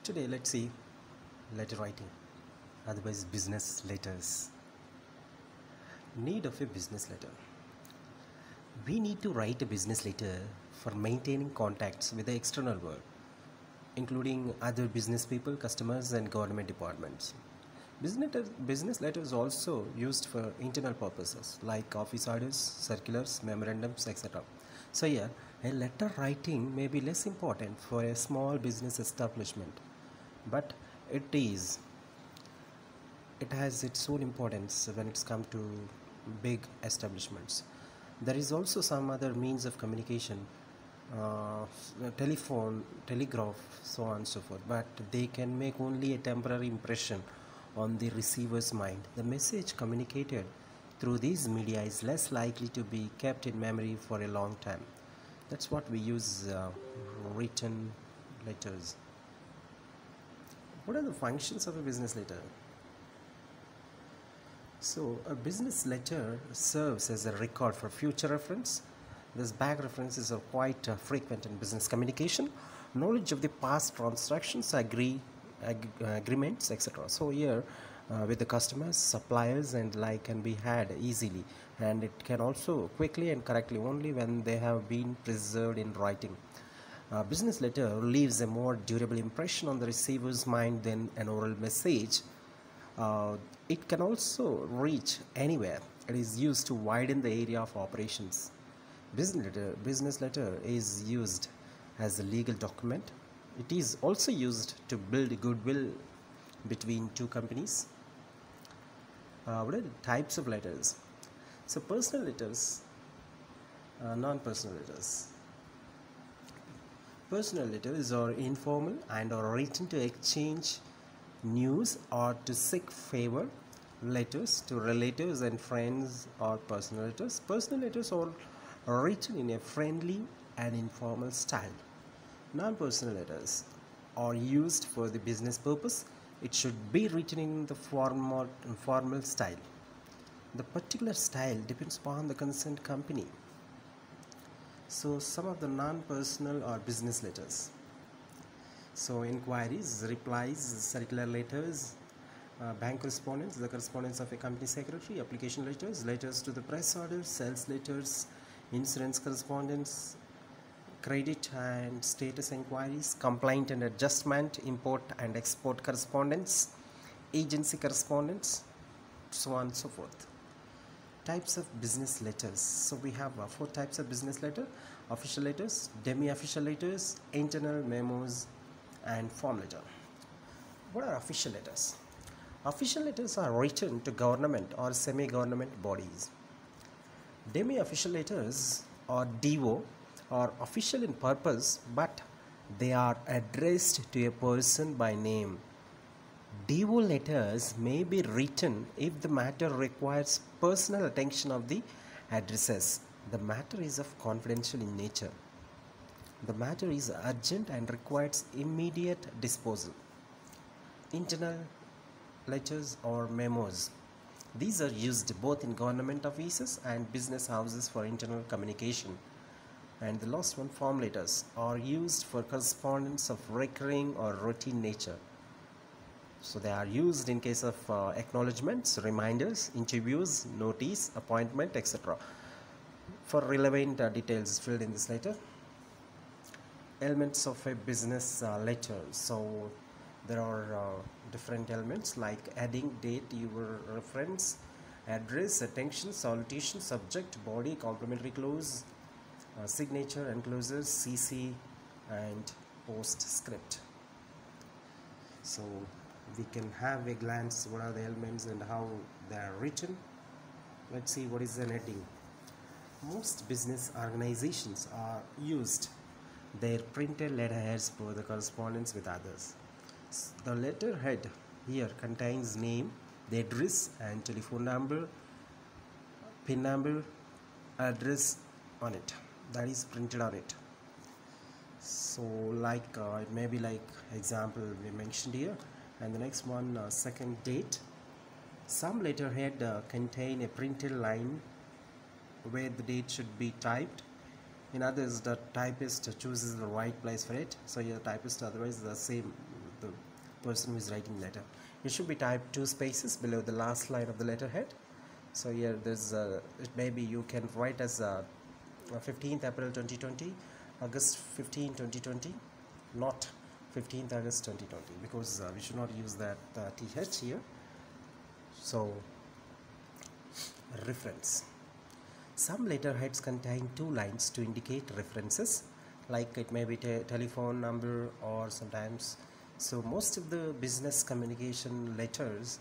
Today, let's see letter writing, otherwise business letters. Need of a business letter. We need to write a business letter for maintaining contacts with the external world, including other business people, customers, and government departments. Business letters also used for internal purposes like office orders, circulars, memorandums, etc. So here, a letter writing may be less important for a small business establishment, but it is it has its own importance when it's come to big establishments. There is also some other means of communication, telephone, telegraph, so on and so forth, but they can make only a temporary impression on the receiver's mind. The message communicated through these media is less likely to be kept in memory for a long time. That's what we use written letters. What are the functions of a business letter? So, a business letter serves as a record for future reference. These back references are quite frequent in business communication. Knowledge of the past transactions, agreements, etc. So here, with the customers, suppliers, and like can be had easily, and it can also quickly and correctly only when they have been preserved in writing. A business letter leaves a more durable impression on the receiver's mind than an oral message. It can also reach anywhere. It is used to widen the area of operations. Business letter is used as a legal document. It is also used to build goodwill between two companies. What are the types of letters? So personal letters, non-personal letters. Personal letters are informal and are written to exchange news or to seek favor. Letters to relatives and friends are personal letters. Personal letters are written in a friendly and informal style. Non-personal letters are used for the business purpose. It should be written in the formal style. The particular style depends upon the concerned company. So some of the non-personal or business letters. So inquiries, replies, circular letters, bank correspondence, the correspondence of a company secretary, application letters, letters to the press orders, sales letters, insurance correspondence, credit and status inquiries, complaint and adjustment, import and export correspondence, agency correspondence, so on and so forth. Types of business letters. So we have four types of business letter: official letters, demi-official letters, internal memos, and form letter. What are official letters? Official letters are written to government or semi-government bodies. Demi-official letters or DO are official in purpose, but they are addressed to a person by name. DO letters may be written if the matter requires personal attention of the addressers. The matter is of confidential in nature. The matter is urgent and requires immediate disposal. Internal letters or memos. These are used both in government offices and business houses for internal communication. And the last one, form letters, are used for correspondence of recurring or routine nature. So they are used in case of acknowledgements, reminders, interviews, notice, appointment, etc. For relevant details filled in this letter. Elements of a business letter. So there are different elements like adding date, your reference, address, attention, salutation, subject, body, complimentary clause, signature, enclosures, CC, and postscript. So we can have a glance what are the elements and how they are written. Let's see what is an heading. Most business organizations are used their printed letterheads for the correspondence with others. The letterhead here contains name, the address and telephone number, PIN number, address on it, that is printed on it. So like it may be like example we mentioned here, and the next one, second date. Some letterhead contain a printed line where the date should be typed. In others, the typist chooses the right place for it. So your typist, otherwise the same the person who is writing letter. It should be typed 2 spaces below the last line of the letterhead. So here there's it maybe you can write as 15th April 2020, August 15 2020, not 15th August 2020, because we should not use that th here. So reference. Some letterheads contain 2 lines to indicate references, like it may be telephone number or sometimes. So most of the business communication letters,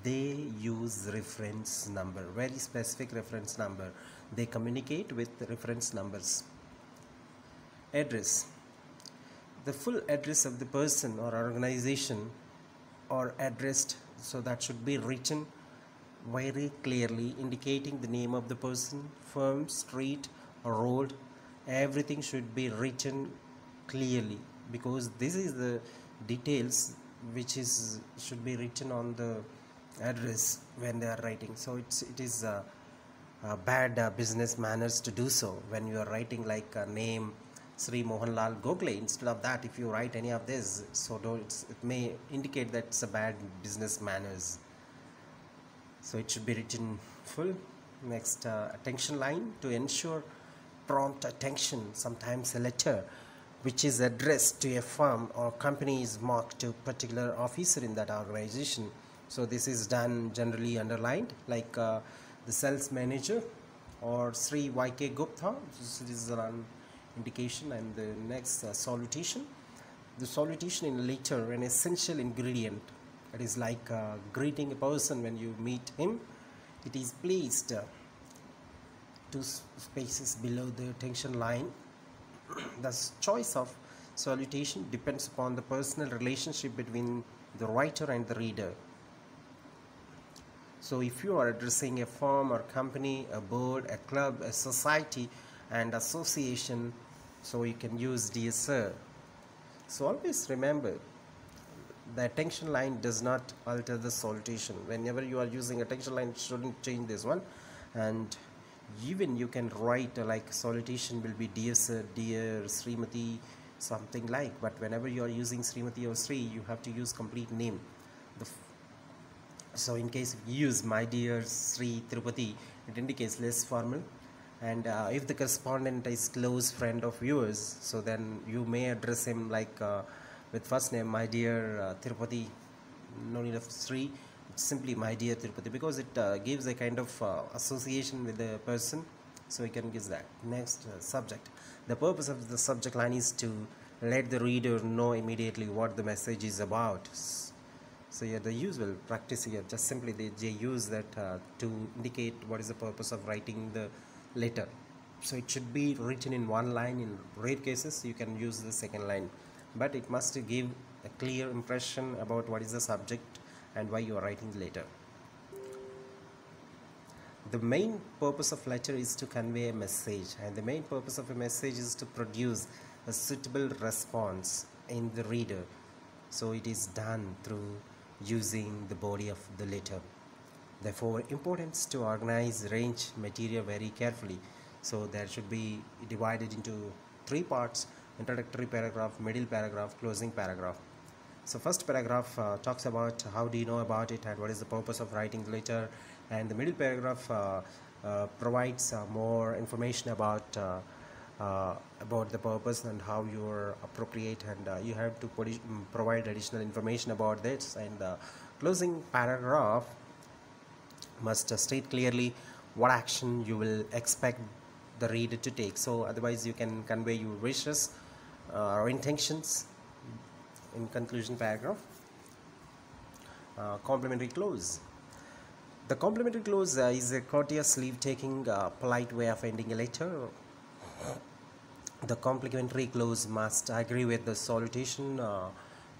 they use reference number, very specific reference number. They communicate with reference numbers. Address. The full address of the person or organization or addressed, so that should be written very clearly, indicating the name of the person, firm, street or road. Everything should be written clearly, because this is the details which should be written on the address when they are writing. So it is bad business manners to do so when you are writing like a name Sri Mohanlal Gokhale. Instead of that, if you write any of this, so it may indicate that it's a bad business manners. So it should be written full. Next, attention line to ensure prompt attention. Sometimes a letter which is addressed to a firm or company is marked to a particular officer in that organization. So this is done generally underlined, like the sales manager or Sri Y.K. Gupta. This is an indication. And the next, salutation. The salutation in a letter, an essential ingredient. It is like greeting a person when you meet him. It is placed 2 spaces below the attention line. The choice of salutation depends upon the personal relationship between the writer and the reader. So if you are addressing a firm or company, a board, a club, a society and association, so you can use dear sir. So always remember, the attention line does not alter the salutation. Whenever you are using attention line, shouldn't change this one. And even you can write like salutation will be dear sir, dear Srimati, something like. But whenever you are using Srimati or Sri, you have to use complete name. So in case you use my dear Sri Tirupati, it indicates less formal. And if the correspondent is close friend of yours, so then you may address him like with first name, my dear Tirupati, no need of Sri, it's simply my dear Tirupati, because it gives a kind of association with the person, so we can use that. Next, subject. The purpose of the subject line is to let the reader know immediately what the message is about. So here the usual practice here, just simply they use that to indicate what is the purpose of writing the letter. So it should be written in 1 line. In rare cases you can use the 2nd line, but it must give a clear impression about what is the subject and why you are writing the letter. The main purpose of letter is to convey a message, and the main purpose of a message is to produce a suitable response in the reader. So it is done through using the body of the letter. Therefore, importance to organize, arrange material very carefully. So there should be divided into 3 parts: introductory paragraph, middle paragraph, closing paragraph. So first paragraph talks about how do you know about it and what is the purpose of writing the letter, and the middle paragraph provides more information about the purpose and how you are appropriate, and you have to provide additional information about this. And the closing paragraph must state clearly what action you will expect the reader to take. So otherwise you can convey your wishes or intentions in conclusion paragraph. Complimentary close. The complimentary close is a courteous leave-taking, polite way of ending a letter. The complimentary close must agree with the salutation,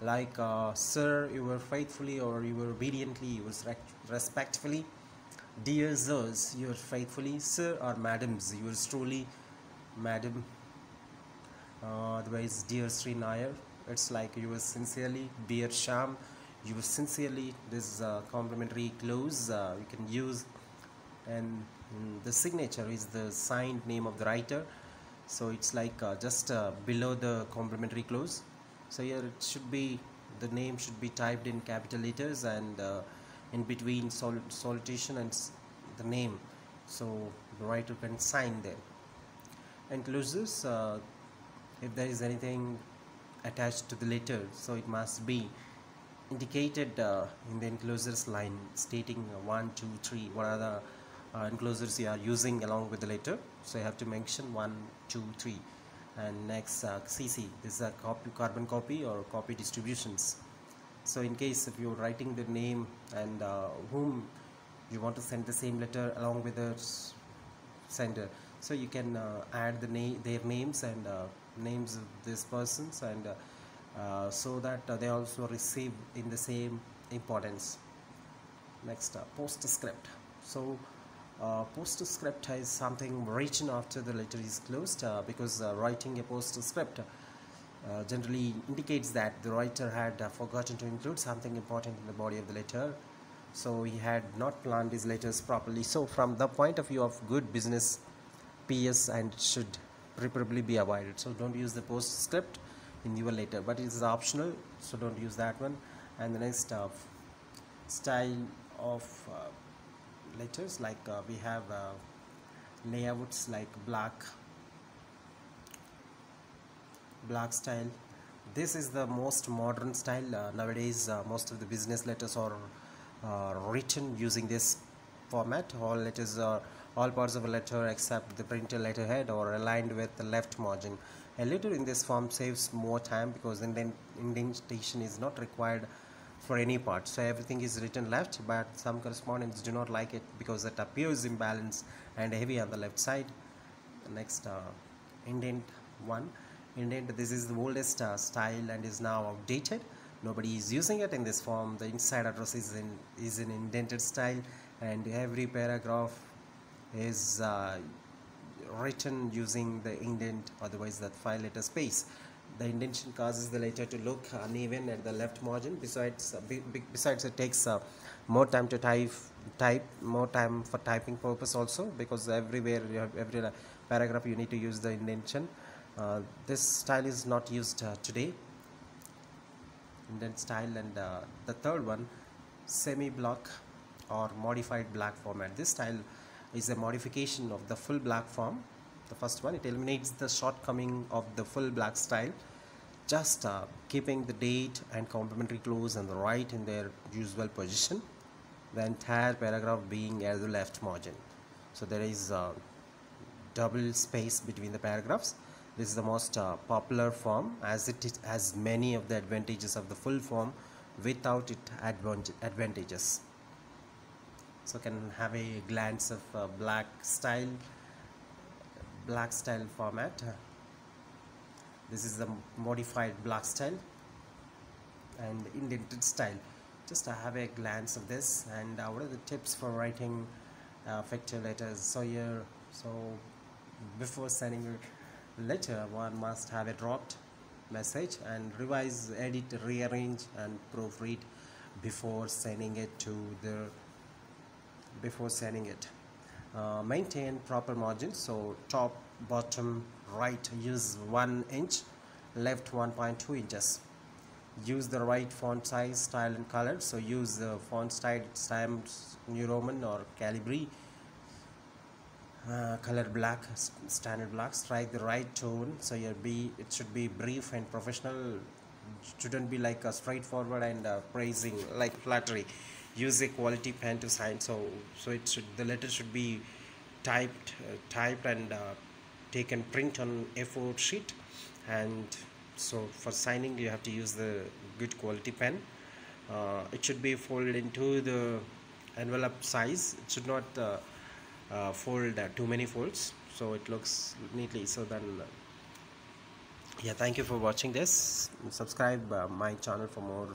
like sir, you were faithfully, or you were obediently, you were respectfully. Dear sirs, you were faithfully. Sir or madams, you were truly, madam. Otherwise, dear Sri Nair, it's like you were sincerely. Dear Sham, you were sincerely. This complimentary close you can use, and the signature is the signed name of the writer. So it's like just below the complimentary close. So here it should be the name should be typed in capital letters, and in between salutation and the name, so the writer can sign there. Enclosures, if there is anything attached to the letter, so it must be indicated in the enclosures line, stating 1, 2, 3, what are the enclosures you are using along with the letter. So you have to mention 1, 2, 3. And next, CC, this is a carbon copy or copy distributions. So in case if you're writing the name and whom you want to send the same letter along with the sender, so you can add their names and names of these persons, and so that they also receive in the same importance. Next, Postscript. So Postscript is something written after the letter is closed, because writing a Postscript generally indicates that the writer had forgotten to include something important in the body of the letter, so he had not planned his letters properly. So from the point of view of good business, PS and should preferably be avoided. So don't use the Postscript in your letter, but it is optional, so don't use that one. And the next, style of letters, like we have layouts like black style. This is the most modern style nowadays. Most of the business letters are written using this format. All letters are, all parts of a letter except the printed letterhead are aligned with the left margin. A letter in this form saves more time because indentation is not required for any part, so everything is written left, but some correspondents do not like it because it appears imbalanced and heavy on the left side. Next, indent 1. Indent, this is the oldest style and is now outdated. Nobody is using it in this form. The inside address is in indented style, and every paragraph is written using the indent, otherwise the 5-letter space. The indentation causes the letter to look uneven at the left margin. Besides it takes more time to type, more time for typing purpose also, because everywhere you have, every paragraph you need to use the indentation. This style is not used today, indent style. And the third one, semi-block or modified black format. This style is a modification of the full black form. The first one, it eliminates the shortcoming of the full black style, just keeping the date and complementary clause and the right in their usual position, the entire paragraph being at the left margin. So there is double space between the paragraphs. This is the most popular form, as it has many of the advantages of the full form without its advantages. So can have a glance of black style format. This is the modified black style and indented style. Just have a glance of this. And what are the tips for writing effective letters? So before sending a letter, one must have a dropped message and revise, edit, rearrange and proofread before sending it. Maintain proper margins, so top, bottom, right use 1 inch, left 1.2 inches. Use the right font size, style and color, so use the font style Times New Roman or Calibri. Color black, standard black. Strike the right tone, so it should be brief and professional. It shouldn't be like a straightforward and praising like flattery. Use a quality pen to sign, so the letter should be typed and taken print on A4 sheet. And so for signing you have to use the good quality pen. It should be folded into the envelope size. It should not fold too many folds, so it looks neatly. So then yeah, thank you for watching this. Subscribe my channel for more